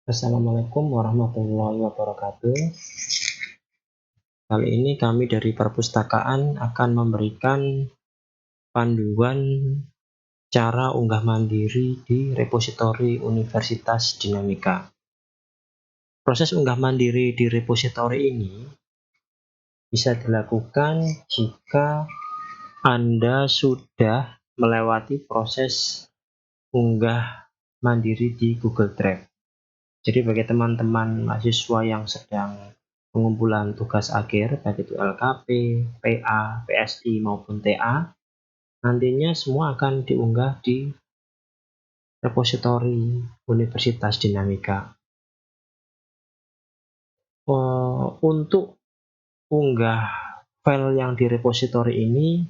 Assalamualaikum warahmatullahi wabarakatuh. Kali ini kami dari perpustakaan akan memberikan panduan cara unggah mandiri di repositori Universitas Dinamika. Proses unggah mandiri di repositori ini bisa dilakukan jika Anda sudah melewati proses unggah mandiri di Google Drive. Jadi bagi teman-teman mahasiswa yang sedang pengumpulan tugas akhir, baik itu LKP, PA, PSI maupun TA, nantinya semua akan diunggah di repositori Universitas Dinamika. Untuk unggah file yang di repositori ini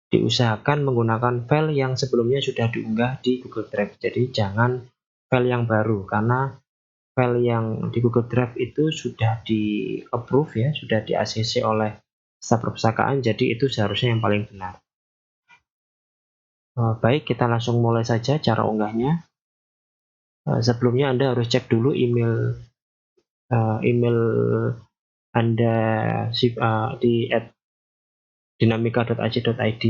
diusahakan menggunakan file yang sebelumnya sudah diunggah di Google Drive. Jadi jangan file yang baru, karena file yang di Google Drive itu sudah di approve ya, sudah di ACC oleh staf perpustakaan, jadi itu seharusnya yang paling benar. Baik, kita langsung mulai saja cara unggahnya. Sebelumnya Anda harus cek dulu email Anda di @dinamika.ac.id.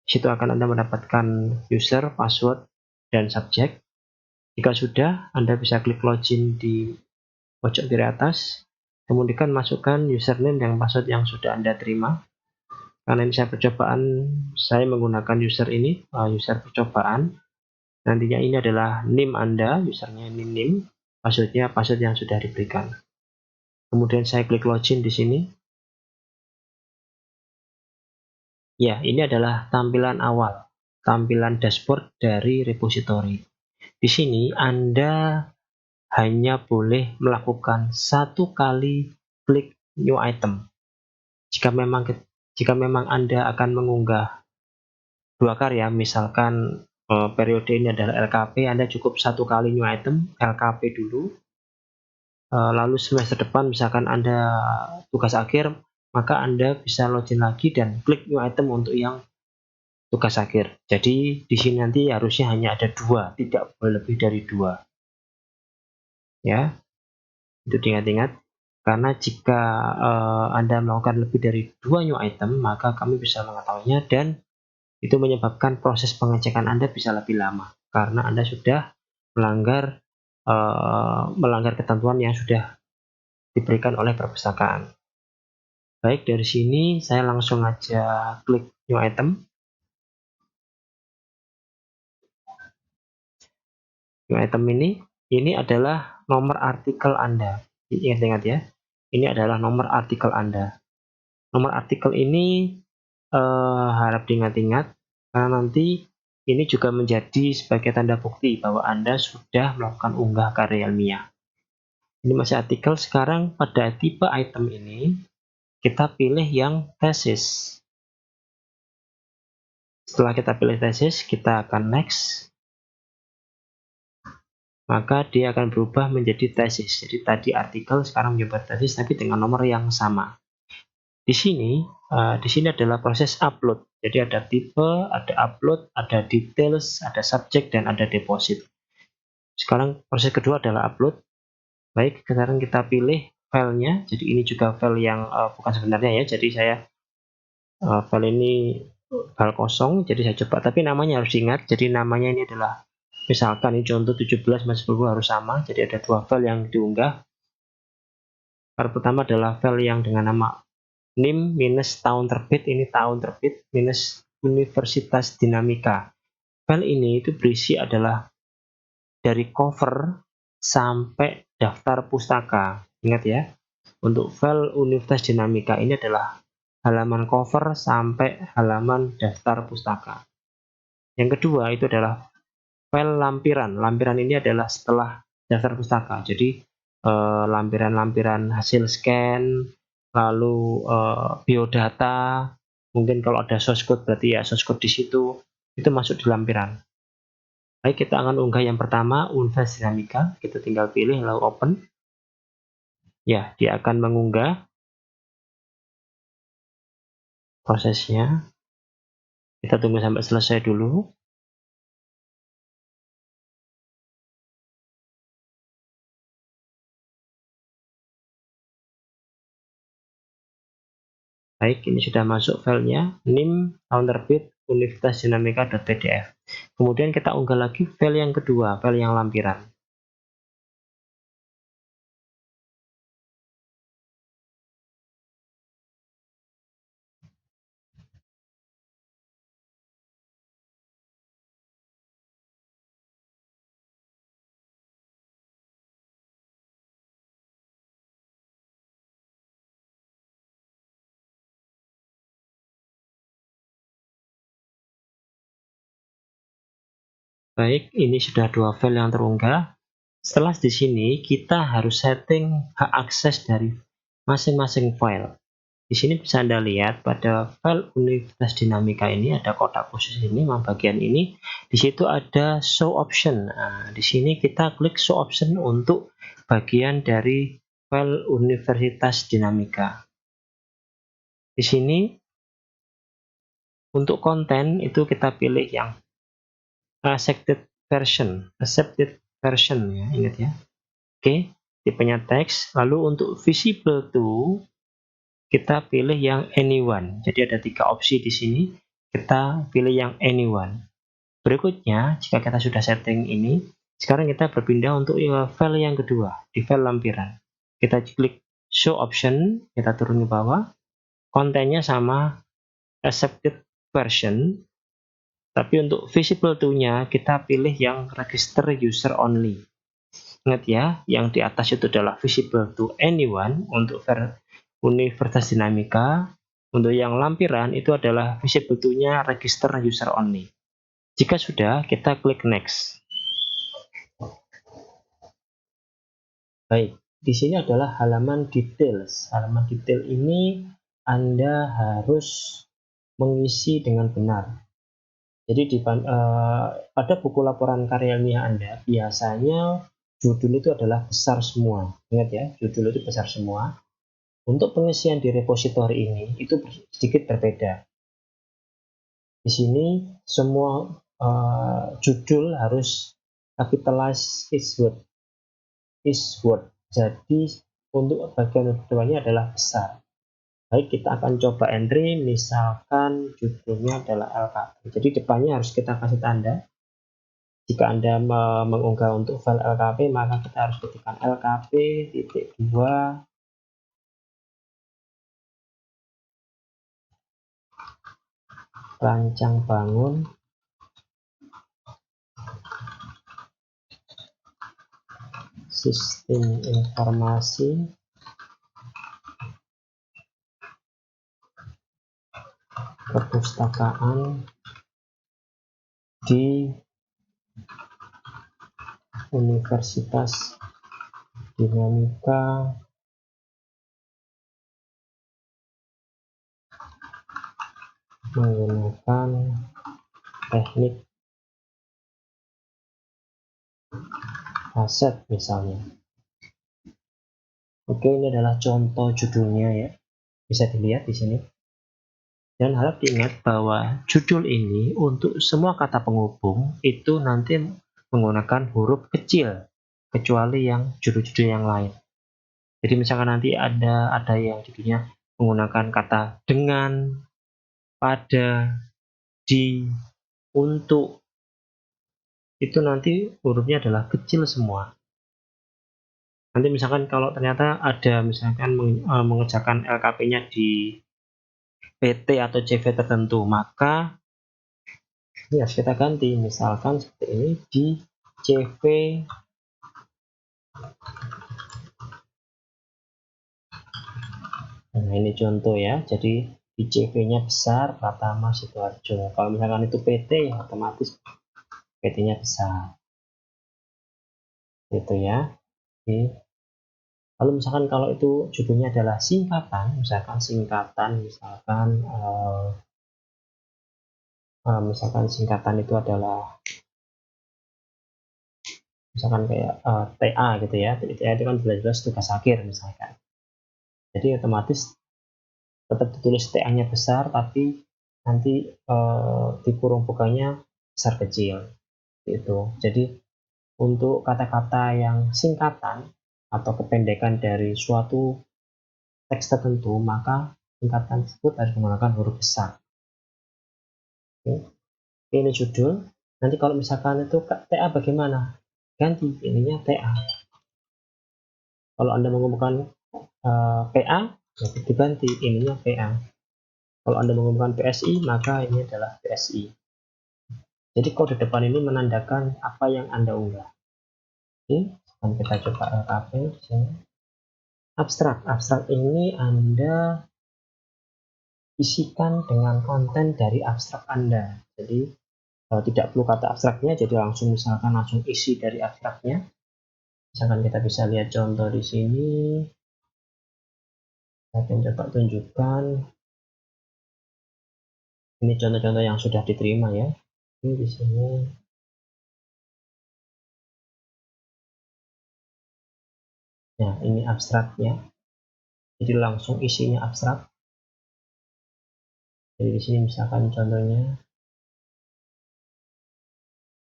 Situ akan Anda mendapatkan user, password, dan subjek. Jika sudah, Anda bisa klik login di pojok kiri atas, kemudian masukkan username dan password yang sudah Anda terima. Karena ini saya percobaan, saya menggunakan user ini, user percobaan. Nantinya ini adalah NIM Anda, usernya ini NIM, passwordnya password yang sudah diberikan. Kemudian saya klik login di sini. Ya, ini adalah tampilan awal, tampilan dashboard dari repositori. Di sini Anda hanya boleh melakukan satu kali klik new item. Jika memang Anda akan mengunggah dua karya, misalkan periode ini adalah LKP, Anda cukup satu kali new item, LKP dulu. Lalu semester depan misalkan Anda tugas akhir, maka Anda bisa login lagi dan klik new item untuk yang tugas akhir. Jadi di sini nanti harusnya hanya ada dua, tidak boleh lebih dari dua. Ya, itu diingat-ingat. Karena jika Anda melakukan lebih dari dua new item, maka kami bisa mengetahuinya dan itu menyebabkan proses pengecekan Anda bisa lebih lama karena Anda sudah melanggar ketentuan yang sudah diberikan oleh perpustakaan. Baik, dari sini saya langsung aja klik new item. New item ini adalah nomor artikel Anda. Ingat-ingat ya, ini adalah nomor artikel Anda. Nomor artikel ini harap diingat-ingat karena nanti ini juga menjadi sebagai tanda bukti bahwa Anda sudah melakukan unggah karya ilmiah. Ini masih artikel. Sekarang pada tipe item ini kita pilih yang thesis. Setelah kita pilih thesis, kita akan next. Maka dia akan berubah menjadi thesis. Jadi tadi artikel, sekarang menjadi thesis tapi dengan nomor yang sama. Di sini adalah proses upload. Jadi ada tipe, ada upload, ada details, ada subjek, dan ada deposit. Sekarang proses kedua adalah upload. Baik, sekarang kita pilih filenya. Jadi ini juga file yang bukan sebenarnya ya. Jadi saya file ini file kosong. Jadi saya coba. Tapi namanya harus diingat. Jadi namanya ini adalah misalkan ini contoh 17 mas 10 harus sama. Jadi ada dua file yang diunggah. File pertama adalah file yang dengan nama NIM minus tahun terbit, ini tahun terbit minus Universitas Dinamika. File ini itu berisi adalah dari cover sampai daftar pustaka. Ingat ya, untuk file Universitas Dinamika ini adalah halaman cover sampai halaman daftar pustaka. Yang kedua itu adalah file lampiran. Lampiran ini adalah setelah daftar pustaka. Jadi lampiran-lampiran hasil scan, lalu biodata, mungkin kalau ada source code berarti ya source code di situ, itu masuk di lampiran. Baik, kita akan unggah yang pertama, Universitas Dinamika. Kita tinggal pilih lalu open. Ya, dia akan mengunggah prosesnya. Kita tunggu sampai selesai dulu. Baik, ini sudah masuk filenya, NIM tahun terbit universitasdinamika.pdf. Kemudian kita unggah lagi file yang kedua, file yang lampiran. Baik, ini sudah dua file yang terunggah. Setelah di sini kita harus setting hak akses dari masing-masing file. Di sini bisa Anda lihat pada file Universitas Dinamika ini ada kotak khusus ini, bagian ini. Di situ ada show option. Nah, di sini kita klik show option untuk bagian dari file Universitas Dinamika. Di sini untuk konten itu kita pilih yang accepted version ya, ingat ya. Oke, tipenya teks. Lalu untuk visible to kita pilih yang anyone. Jadi ada 3 opsi di sini. Kita pilih yang anyone. Berikutnya, jika kita sudah setting ini, sekarang kita berpindah untuk file yang kedua, di file lampiran. Kita klik show option, kita turun ke bawah. Kontennya sama accepted version, tapi untuk visible to-nya kita pilih yang register user only. Ingat ya, yang di atas itu adalah visible to anyone untuk Universitas Dinamika. Untuk yang lampiran itu adalah visible to-nya register user only. Jika sudah, kita klik next. Baik, di sini adalah halaman details. Halaman detail ini Anda harus mengisi dengan benar. Jadi pada buku laporan karya ilmiah Anda, biasanya judul itu adalah besar semua. Ingat ya, judul itu besar semua. Untuk pengisian di repositori ini, itu sedikit berbeda. Di sini semua judul harus capitalize is word. Jadi untuk bagian keduanya adalah besar. Baik, kita akan coba entry, misalkan judulnya adalah LKP. Jadi depannya harus kita kasih tanda. Jika Anda mengunggah untuk file LKP, maka kita harus ketikkan LKP.2 rancang bangun sistem informasi perpustakaan di Universitas Dinamika menggunakan teknik aset misalnya. Oke, ini adalah contoh judulnya ya, bisa dilihat di sini. Dan harap diingat bahwa judul ini untuk semua kata penghubung itu nanti menggunakan huruf kecil, kecuali yang judul-judul yang lain. Jadi misalkan nanti ada yang judulnya menggunakan kata dengan, pada, di, untuk, itu nanti hurufnya adalah kecil semua. Nanti misalkan kalau ternyata ada misalkan mengerjakan LKP-nya di PT atau CV tertentu, maka ini harus kita ganti. Misalkan seperti ini di CV nah ini contoh ya, jadi di CV-nya besar Pratama Sidoarjo. Kalau misalkan itu PT ya otomatis PT-nya besar gitu ya. Oke. Lalu misalkan kalau itu judulnya adalah singkatan, misalkan singkatan itu adalah misalkan kayak TA gitu ya. TA itu kan jelas-jelas tugas akhir misalkan. Jadi otomatis tetap ditulis TA-nya besar, tapi nanti di kurung bukannya besar kecil gitu. Jadi untuk kata-kata yang singkatan atau kependekan dari suatu teks tertentu, maka tingkatan tersebut harus menggunakan huruf besar. Oke. Ini judul. Nanti kalau misalkan itu TA bagaimana? Ganti ininya TA. Kalau Anda menggunakan PA, jadi diganti ininya PA. Kalau Anda menggunakan PSI, maka ini adalah PSI. Jadi kode depan ini menandakan apa yang Anda unggah. Oke, dan kita coba LKP di sini. Abstrak ini Anda isikan dengan konten dari abstrak Anda. Jadi tidak perlu kata abstraknya, jadi langsung isi dari abstraknya. Misalkan kita bisa lihat contoh di sini. Saya akan coba tunjukkan. Ini contoh-contoh yang sudah diterima ya. Ini di sini. Nah, ini abstraknya. Jadi langsung isinya abstrak. Jadi di sini misalkan contohnya,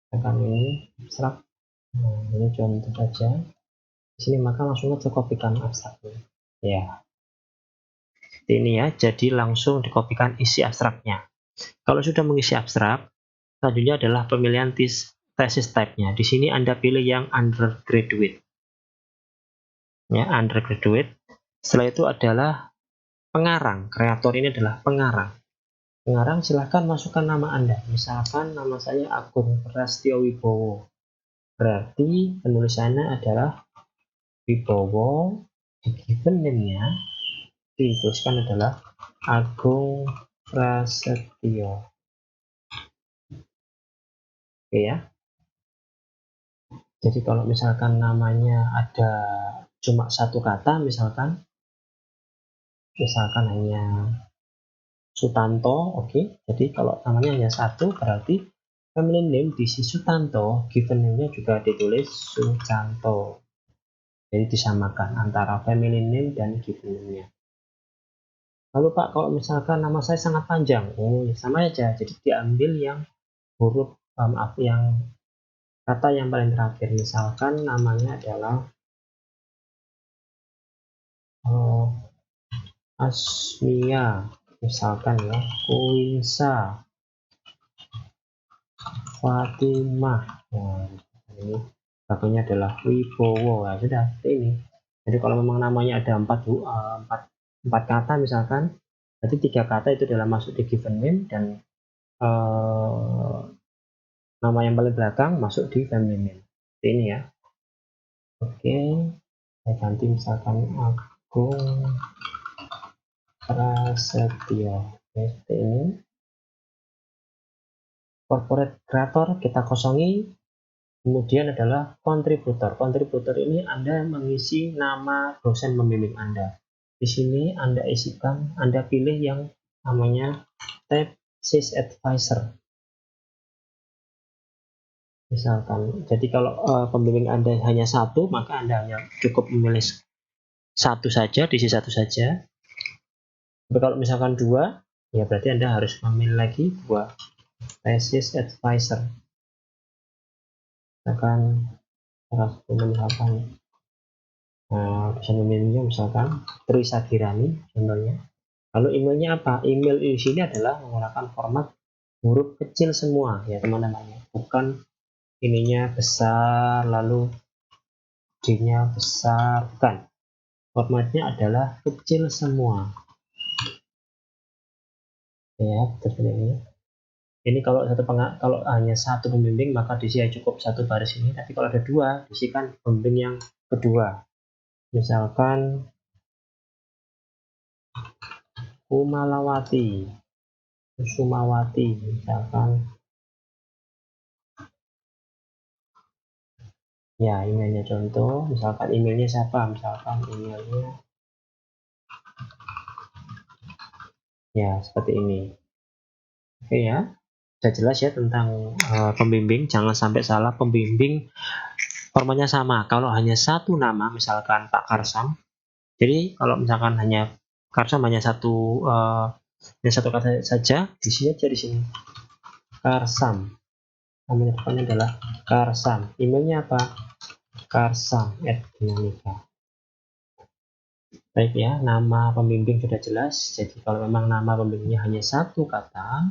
misalkan ini abstrak. Nah, ini contoh saja. Di sini maka langsung aja kopikan abstraknya. Ya, ini ya. Jadi langsung dikopikan isi abstraknya. Kalau sudah mengisi abstrak, selanjutnya adalah pemilihan thesis type-nya. Di sini Anda pilih yang undergraduate. Ya, undergraduate. Setelah itu adalah pengarang. Kreator ini adalah pengarang. Pengarang silahkan masukkan nama Anda. Misalkan nama saya Agung Prastio Wibowo. Berarti penulisannya adalah Wibowo. Di given name-nya dituliskan adalah Agung Prasetyo. Oke ya. Jadi kalau misalkan namanya ada cuma satu kata, misalkan hanya Sutanto, oke. Jadi kalau namanya hanya satu, berarti family name di si Sutanto, given name-nya juga ditulis Sucanto. Jadi disamakan antara family name dan given name-nya. Lalu Pak, kalau misalkan nama saya sangat panjang, sama aja. Jadi diambil yang huruf yang kata yang paling terakhir. Misalkan namanya adalah Asmia, misalkan ya, Kuinsa, Fatimah. Nah, ini bagiannya adalah Wibowo. Nah, sudah seperti ini. Jadi kalau memang namanya ada empat kata misalkan, berarti 3 kata itu adalah masuk di given name dan nama yang paling belakang masuk di family name. Seperti ini ya. Oke, saya ganti misalkan Agung Prasetyo. Oke, seperti ini. Corporate creator kita kosongi. Kemudian adalah kontributor. Kontributor ini Anda mengisi nama dosen pembimbing Anda. Di sini Anda isikan, Anda pilih yang namanya thesis advisor. Misalkan, jadi kalau pembimbing Anda hanya satu, maka Anda hanya cukup memilih satu saja, diisi satu saja. Tapi kalau misalkan 2, ya berarti Anda harus memilih lagi 2 thesis advisor. Misalkan dosen pembimbingnya misalkan Tri Sagirani contohnya. Lalu emailnya apa? Email di sini adalah menggunakan format huruf kecil semua ya teman-teman, bukan ininya besar lalu D-nya besar, bukan. Formatnya adalah kecil semua. Ya, seperti ini. Ini kalau hanya satu pembimbing maka diisi cukup satu baris ini, tapi kalau ada 2 diisikan pembimbing yang kedua. Misalkan Kusumawati misalkan. Ya, emailnya contoh, misalkan emailnya siapa? Misalkan emailnya ya seperti ini. Oke ya, sudah jelas ya tentang pembimbing. Jangan sampai salah, pembimbing formatnya sama. Kalau hanya satu nama, misalkan Pak Karsam. Jadi kalau misalkan hanya Karsam hanya satu kata saja, di sini aja di sini. Karsam. Namanya depannya adalah Karsam. Emailnya apa? Karsam@dinamika. Baik ya, nama pembimbing sudah jelas. Jadi kalau memang nama pembimbingnya hanya satu kata,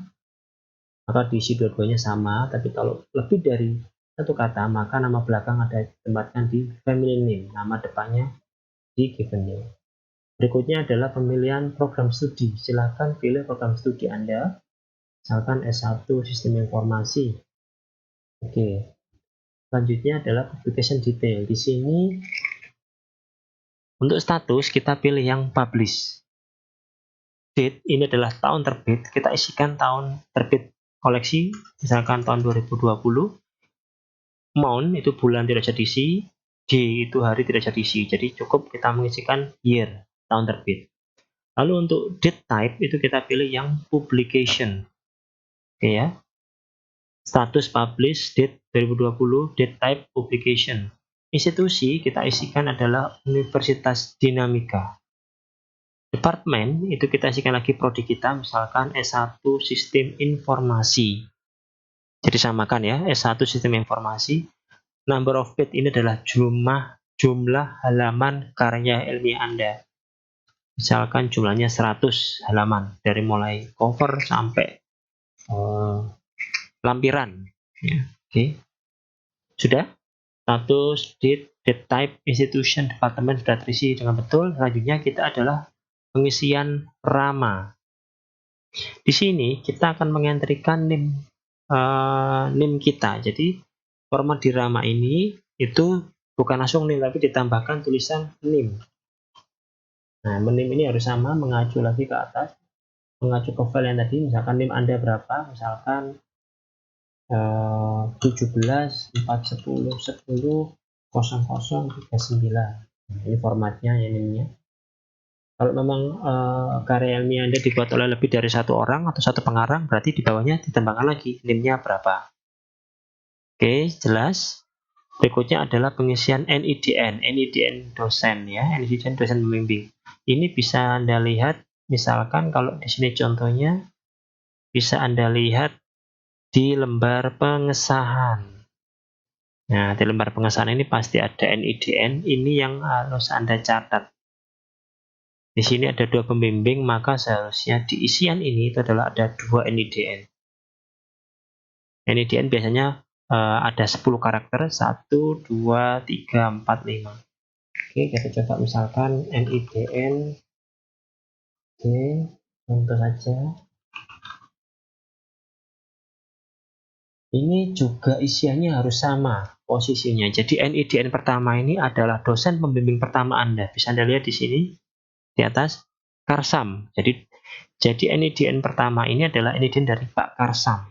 maka diisi dua-duanya sama. Tapi kalau lebih dari satu kata, maka nama belakang ada ditempatkan di feminine name, nama depannya di given name. Berikutnya adalah pemilihan program studi. Silakan pilih program studi Anda, misalkan S1 Sistem Informasi. Oke. Selanjutnya adalah publication detail. Di sini untuk status kita pilih yang publish. Date ini adalah tahun terbit, kita isikan tahun terbit koleksi, misalkan tahun 2020. Month itu bulan tidak bisa diisi, day itu hari tidak bisa diisi. Jadi cukup kita mengisikan year, tahun terbit. Lalu untuk date type itu kita pilih yang publication. Oke ya. Status publish date 2020, date type publication. Institusi kita isikan adalah Universitas Dinamika. Departemen itu kita isikan lagi prodi kita, misalkan S1 Sistem Informasi. Jadi samakan ya, S1 Sistem Informasi. Number of page ini adalah jumlah halaman karya ilmiah Anda. Misalkan jumlahnya 100 halaman, dari mulai cover sampai lampiran. Ya, oke. Sudah? Status, date type, institution, departemen sudah terisi dengan betul. Selanjutnya kita adalah pengisian rama. Di sini kita akan mengentrikan NIM kita. Jadi format di rama ini itu bukan langsung NIM, tapi ditambahkan tulisan NIM. Nah, NIM ini harus sama, mengacu lagi ke atas, mengacu ke file yang tadi. Misalkan NIM Anda berapa? Misalkan 17 4 10 10 0039. Nah, ini formatnya ya NIM-nya. Kalau memang karya ilmiah Anda dibuat oleh lebih dari satu orang atau satu pengarang, berarti di bawahnya ditambahkan lagi NIM-nya berapa. Oke, jelas. Berikutnya adalah pengisian NIDN dosen ya, NIDN dosen pembimbing. Ini bisa Anda lihat, misalkan kalau di sini contohnya bisa Anda lihat di lembar pengesahan. Nah, di lembar pengesahan ini pasti ada NIDN, ini yang harus Anda catat. Di sini ada 2 pembimbing, maka seharusnya di isian ini itu adalah ada 2 NIDN. NIDN biasanya ada 10 karakter, 1, 2, 3, 4, 5. Oke, kita coba misalkan NIDN. Oke, contoh saja. Ini juga isiannya harus sama posisinya. Jadi NIDN pertama ini adalah dosen pembimbing pertama Anda. Bisa Anda lihat di sini di atas Karsam. Jadi NIDN pertama ini adalah NIDN dari Pak Karsam.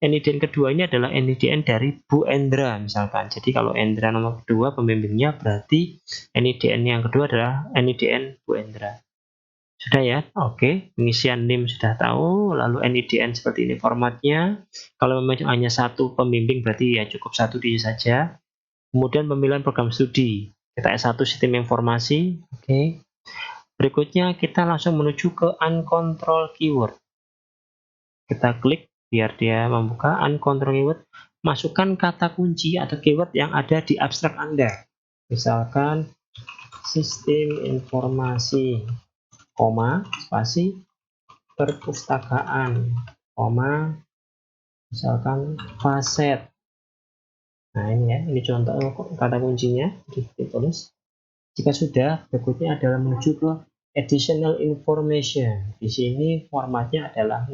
NIDN kedua ini adalah NIDN dari Bu Endra misalkan. Jadi kalau Endra nomor kedua pembimbingnya, berarti NIDN yang kedua adalah NIDN Bu Endra. Sudah ya? Oke, pengisian NIM sudah tahu, lalu NIDN seperti ini formatnya. Kalau memang hanya satu pembimbing berarti ya cukup satu diisi saja. Kemudian pemilihan program studi. Kita S1 Sistem Informasi. Oke. Berikutnya kita langsung menuju ke uncontrolled keyword. Kita klik biar dia membuka uncontrolled keyword. Masukkan kata kunci atau keyword yang ada di abstrak Anda. Misalkan Sistem Informasi, spasi perpustakaan, misalkan Faset. Nah ini ya, ini contoh kata kuncinya ditulis. Jika sudah, berikutnya adalah menuju ke additional information. Di sini formatnya adalah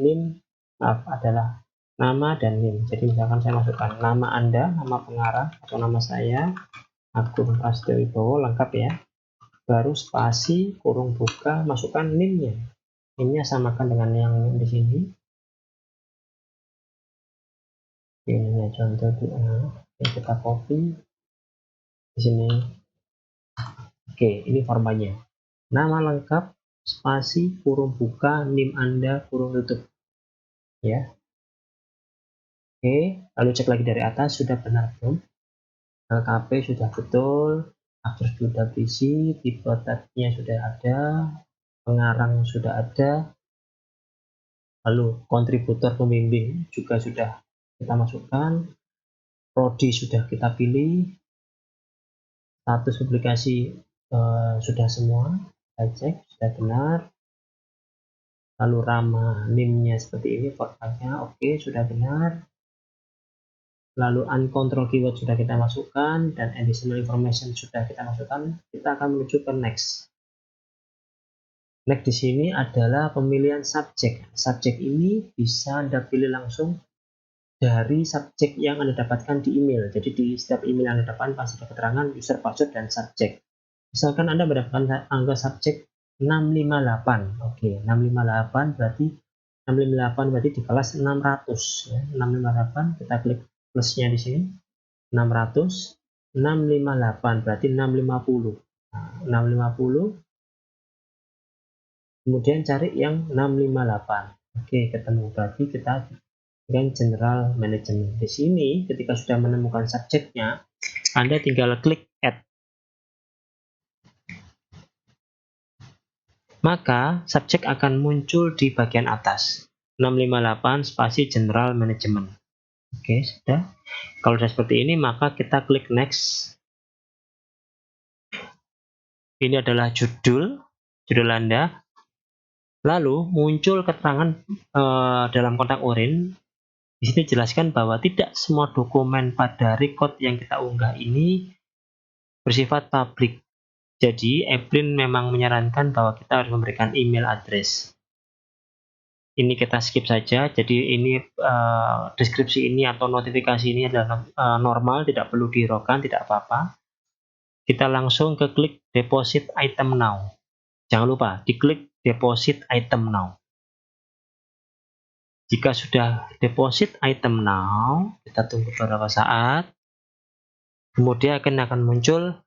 adalah nama dan NIM. Jadi misalkan saya masukkan nama Anda, nama pengarang atau nama saya, Agung Prasetyo Wibowo, lengkap ya. Baru spasi kurung buka, masukkan NIM-nya. NIM-nya samakan dengan yang di sini. Ini contoh kita copy di sini. Oke, ini formatnya. Nama lengkap, spasi, kurung buka, NIM Anda, kurung tutup. Ya. Oke, lalu cek lagi dari atas, sudah benar belum? LKP sudah betul, akses sudah berisi, tipe tagnya sudah ada, pengarang sudah ada, lalu kontributor pembimbing juga sudah kita masukkan, prodi sudah kita pilih, status publikasi sudah semua Kita cek sudah benar. Lalu Rama NIM-nya seperti ini, portalnya oke, sudah benar. Lalu uncontrolled keyword sudah kita masukkan dan additional information sudah kita masukkan. Kita akan menuju ke next. Next di sini adalah pemilihan subjek. Subjek ini bisa Anda pilih langsung dari subjek yang Anda dapatkan di email. Jadi di setiap email yang Anda dapatkan pasti ada keterangan user, password, dan subjek. Misalkan Anda mendapatkan angka subjek 658. Oke, 658 berarti di kelas 600 ya. 658 kita klik plusnya di sini. 600 658 berarti 650. Nah, 650 kemudian cari yang 658. Oke, ketemu. Berarti kita dengan general management. Di sini ketika sudah menemukan subjeknya, Anda tinggal klik add. Maka subjek akan muncul di bagian atas. 658 spasi general management. Oke, sudah. Kalau sudah seperti ini, maka kita klik next. Ini adalah judul Anda. Lalu muncul keterangan dalam kotak oranye. Di sini jelaskan bahwa tidak semua dokumen pada record yang kita unggah ini bersifat publik. Jadi, Eprin memang menyarankan bahwa kita harus memberikan email address. Ini kita skip saja. Jadi ini deskripsi ini atau notifikasi ini adalah normal, tidak perlu dihiraukan, tidak apa-apa. Kita langsung ke klik deposit item now. Jangan lupa diklik deposit item now. Jika sudah deposit item now, kita tunggu beberapa saat. Kemudian akan muncul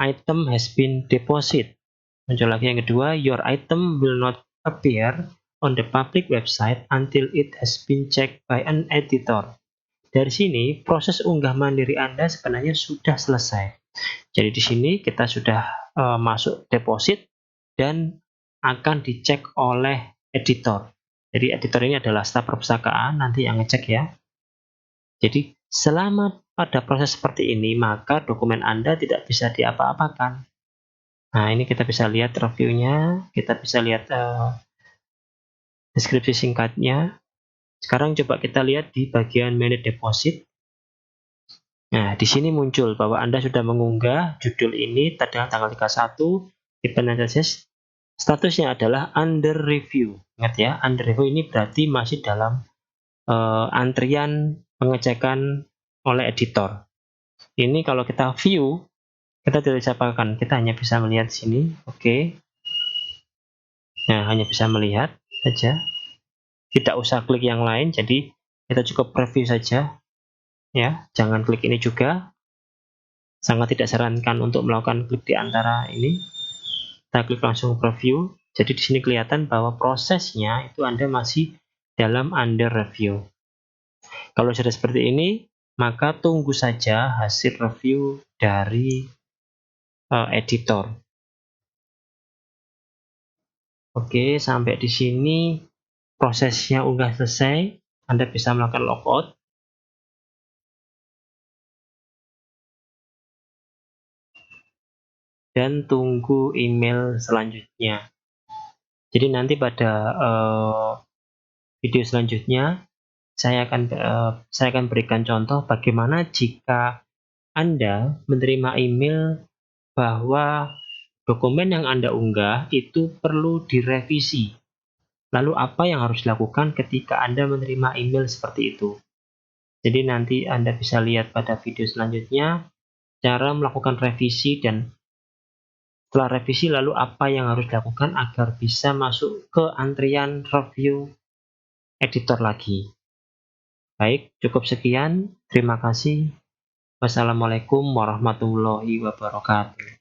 item has been deposit. Muncul lagi yang kedua, your item will not appear on the public website until it has been checked by an editor. Dari sini, proses unggah mandiri Anda sebenarnya sudah selesai. Jadi di sini kita sudah masuk deposit dan akan dicek oleh editor. Jadi editor ini adalah staf perpustakaan, nanti yang ngecek ya. Jadi selama pada proses seperti ini, maka dokumen Anda tidak bisa diapa-apakan. Nah, ini kita bisa lihat reviewnya, kita bisa lihat deskripsi singkatnya. Sekarang coba kita lihat di bagian manage deposit. Nah, di sini muncul bahwa Anda sudah mengunggah judul ini tanggal 31, event analysis. Statusnya adalah under review. Ingat ya, under review ini berarti masih dalam antrian pengecekan oleh editor. Ini kalau kita view, kita tidak bisa apakan, kita hanya bisa melihat di sini. Oke. Nah, hanya bisa melihat saja. Tidak usah klik yang lain, jadi kita cukup preview saja. Ya, jangan klik ini juga. Sangat tidak sarankan untuk melakukan klik di antara ini. Kita klik langsung preview. Jadi di sini kelihatan bahwa prosesnya itu Anda masih dalam under review. Kalau sudah seperti ini, maka tunggu saja hasil review dari editor. Oke, sampai di sini prosesnya udah selesai. Anda bisa melakukan logout. Dan tunggu email selanjutnya. Jadi nanti pada video selanjutnya saya akan berikan contoh bagaimana jika Anda menerima email bahwa dokumen yang Anda unggah itu perlu direvisi. Lalu apa yang harus dilakukan ketika Anda menerima email seperti itu? Jadi nanti Anda bisa lihat pada video selanjutnya cara melakukan revisi dan setelah revisi lalu apa yang harus dilakukan agar bisa masuk ke antrian review editor lagi. Baik, cukup sekian. Terima kasih. Wassalamualaikum warahmatullahi wabarakatuh.